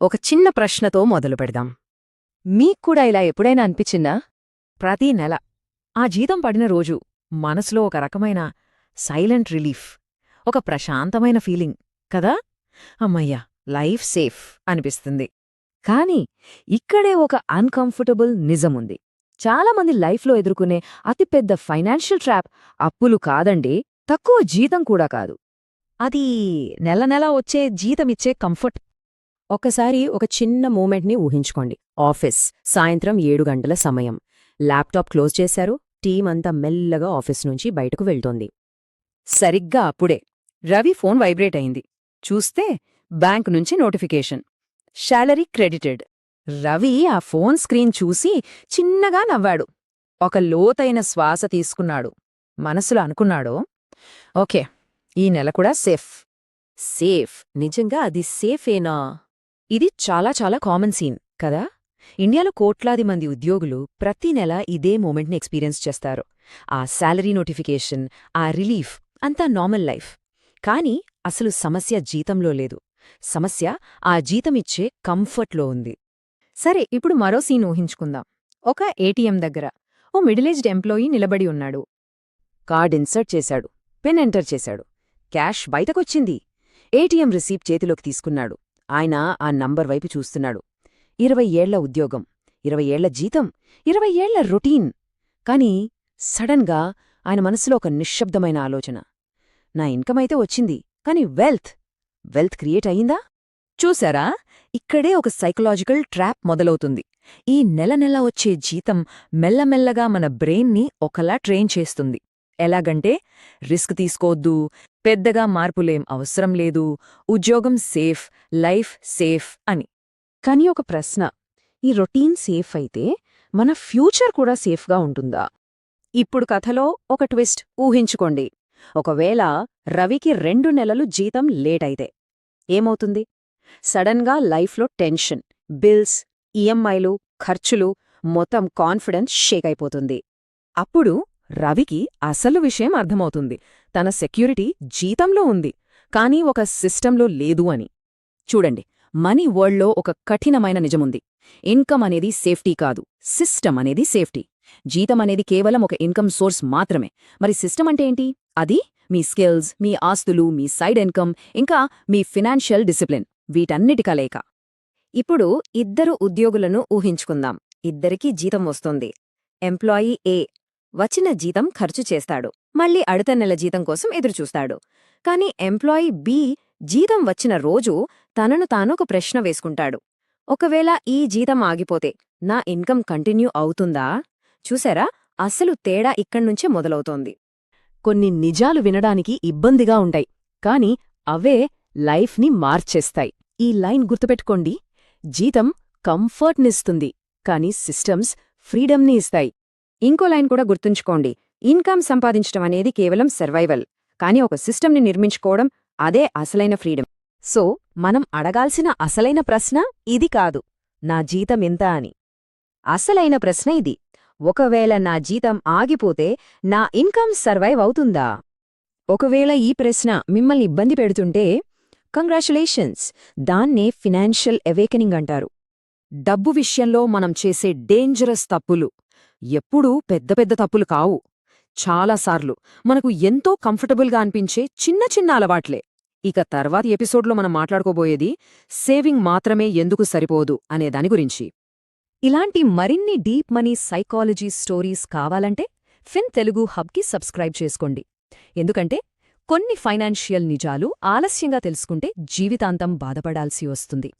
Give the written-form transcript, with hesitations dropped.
ఒక చిన్న ప్రశ్నతో మొదలు పెడదాం. మీక్కూడా ఇలా ఎప్పుడైనా అనిపించిందా? ప్రతి నెల ఆ జీతం పడిన రోజు మనసులో ఒక రకమైన సైలెంట్ రిలీఫ్, ఒక ప్రశాంతమైన ఫీలింగ్ కదా. అమ్మయ్యా, లైఫ్ సేఫ్ అనిపిస్తుంది. కానీ ఇక్కడే ఒక అన్కంఫర్టబుల్ నిజముంది. చాలామంది లైఫ్లో ఎదుర్కొనే అతిపెద్ద ఫైనాన్షియల్ ట్రాప్ అప్పులు కాదండి, తక్కువ జీతం కూడా కాదు. అది నెల నెలా వచ్చే జీతమిచ్చే కంఫర్ట్. ఒకసారి ఒక చిన్న మూమెంట్ని ఊహించుకోండి. ఆఫీస్, సాయంత్రం 7 గంటల సమయం. ల్యాప్టాప్ క్లోజ్ చేశారు. టీం అంతా మెల్లగా ఆఫీస్ నుంచి బయటకు వెళ్తోంది. సరిగ్గా అప్పుడే రవి ఫోన్ వైబ్రేట్ అయింది. చూస్తే బ్యాంక్ నుంచి నోటిఫికేషన్, శాలరీ క్రెడిటెడ్. రవి ఆ ఫోన్ స్క్రీన్ చూసి చిన్నగా నవ్వాడు. ఒక లోతైన శ్వాస తీసుకున్నాడు. మనసులో అనుకున్నాడు, ఓకే, ఈ నెల కూడా సేఫ్. సేఫ్? నిజంగా అది సేఫేనా? ఇది చాలా చాలా కామన్ సీన్ కదా. ఇండియాలో కోట్లాది మంది ఉద్యోగులు ప్రతి నెల ఇదే మూమెంట్ని ఎక్స్పీరియన్స్ చేస్తారు. ఆ శాలరీ నోటిఫికేషన్, ఆ రిలీఫ్ అంతా నార్మల్ లైఫ్. కానీ అసలు సమస్య జీతంలో లేదు. సమస్య ఆ జీతమిచ్చే కంఫర్ట్లో ఉంది. సరే, ఇప్పుడు మరో సీన్ ఊహించుకుందాం. ఒక ఏటీఎం దగ్గర ఓ మిడిల్ ఏజ్డ్ ఎంప్లాయీ నిలబడి ఉన్నాడు. కార్డ్ ఇన్సర్ట్ చేశాడు, పిన్ ఎంటర్ చేశాడు, క్యాష్ బయటకొచ్చింది. ఏటీఎం రిసీప్ట్ చేతిలోకి తీసుకున్నాడు. ఆయన ఆ నంబర్ వైపు చూస్తున్నాడు. 20 ఏళ్ల ఉద్యోగం, 20 ఏళ్ల జీతం, 20 ఏళ్ల రొటీన్. కాని సడన్గా ఆయన మనసులో ఒక నిశ్శబ్దమైన ఆలోచన. నా ఇన్కమ్ అయితే వచ్చింది, కాని వెల్త్ క్రియేట్ అయిందా? చూశారా, ఇక్కడే ఒక సైకలాజికల్ ట్రాప్ మొదలవుతుంది. ఈ నెల నెల వచ్చే జీతం మెల్లమెల్లగా మన బ్రెయిన్ని ఒకలా ట్రైన్ చేస్తుంది. ఎలాగంటే, రిస్క్ తీసుకోవద్దు, పెద్దగా మార్పులేం అవసరం లేదు, ఉద్యోగం సేఫ్, లైఫ్ సేఫ్ అని. కాని ఒక ప్రశ్న, ఈ రొటీన్ సేఫ్ అయితే మన ఫ్యూచర్ కూడా సేఫ్గా ఉంటుందా? ఇప్పుడు కథలో ఒక ట్విస్ట్ ఊహించుకోండి. ఒకవేళ రవికి 2 నెలలు జీతం లేటైతే ఏమవుతుంది? సడన్గా లైఫ్లో టెన్షన్, బిల్స్, ఈఎంఐలు, ఖర్చులు, మొత్తం కాన్ఫిడెన్స్ షేక్ అయిపోతుంది. అప్పుడు రవికి అసలు విషయం అర్థమవుతుంది. తన సెక్యూరిటీ జీతంలో ఉంది, కానీ ఒక సిస్టంలో లేదు అని. చూడండి, మనీ వరల్డ్లో ఒక కఠినమైన నిజముంది. ఇన్కమ్ అనేది సేఫ్టీ కాదు, సిస్టమ్ అనేది సేఫ్టీ. జీతం అనేది కేవలం ఒక ఇన్కమ్ సోర్స్ మాత్రమే. మరి సిస్టమ్ అంటే ఏంటి? అది మీ స్కిల్స్, మీ ఆస్తులు, మీ సైడ్ ఇన్కమ్, ఇంకా మీ ఫినాన్షియల్ డిసిప్లిన్, వీటన్నిటి కలయిక. ఇప్పుడు 2 ఉద్యోగులను ఊహించుకుందాం. ఇద్దరికీ జీతం వస్తుంది. ఎంప్లాయీ ఏ వచ్చిన జీతం ఖర్చు చేస్తాడు, మళ్ళీ అడుత నెల జీతం కోసం ఎదురుచూస్తాడు. కాని ఎంప్లాయీ బి జీతం వచ్చిన రోజు తనను తానొక ప్రశ్న వేసుకుంటాడు. ఒకవేళ ఈ జీతం ఆగిపోతే నా ఇన్కమ్ కంటిన్యూ అవుతుందా? చూసారా, అసలు తేడా ఇక్కడ్నుంచే మొదలవుతోంది. కొన్ని నిజాలు వినడానికి ఇబ్బందిగా ఉంటాయి, కాని అవే లైఫ్ని మార్చేస్తాయి. ఈ లైన్ గుర్తుపెట్టుకోండి. జీతం కంఫర్ట్నిస్తుంది, కాని సిస్టమ్స్ ఫ్రీడమ్ని ఇస్తాయి. ఇంకో లైన్ కూడా గుర్తుంచుకోండి. ఇన్కమ్ సంపాదించడం అనేది కేవలం సర్వైవల్, కానీ ఒక సిస్టమ్ని నిర్మించుకోవడం, అదే అసలైన ఫ్రీడమ్. సో మనం అడగాల్సిన అసలైన ప్రశ్న ఇది కాదు, నా జీతం ఎంత అని. అసలైన ప్రశ్న ఇది, ఒకవేళ నా జీతం ఆగిపోతే నా ఇన్కమ్ సర్వైవ్ అవుతుందా? ఒకవేళ ఈ ప్రశ్న మిమ్మల్ని ఇబ్బంది పెడుతుంటే కంగ్రాచ్యులేషన్స్, దాన్నే ఫినాన్షియల్ అవేకెనింగ్ అంటారు. డబ్బు విషయంలో మనం చేసే డేంజరస్ తప్పులు ఎప్పుడూ పెద్ద పెద్ద తప్పులు కావు. చాలాసార్లు మనకు ఎంతో కంఫర్టబుల్గా అనిపించే చిన్న చిన్న అలవాట్లే. ఇక తర్వాతి ఎపిసోడ్లో మనం మాట్లాడుకోబోయేది సేవింగ్ మాత్రమే ఎందుకు సరిపోదు అనే దాని గురించి. ఇలాంటి మరిన్ని డీప్ మనీ సైకాలజీ స్టోరీస్ కావాలంటే ఫిన్ తెలుగు హబ్కి సబ్స్క్రైబ్ చేసుకోండి. ఎందుకంటే కొన్ని ఫైనాన్షియల్ నిజాలు ఆలస్యంగా తెలుసుకుంటే జీవితాంతం బాధపడాల్సి వస్తుంది.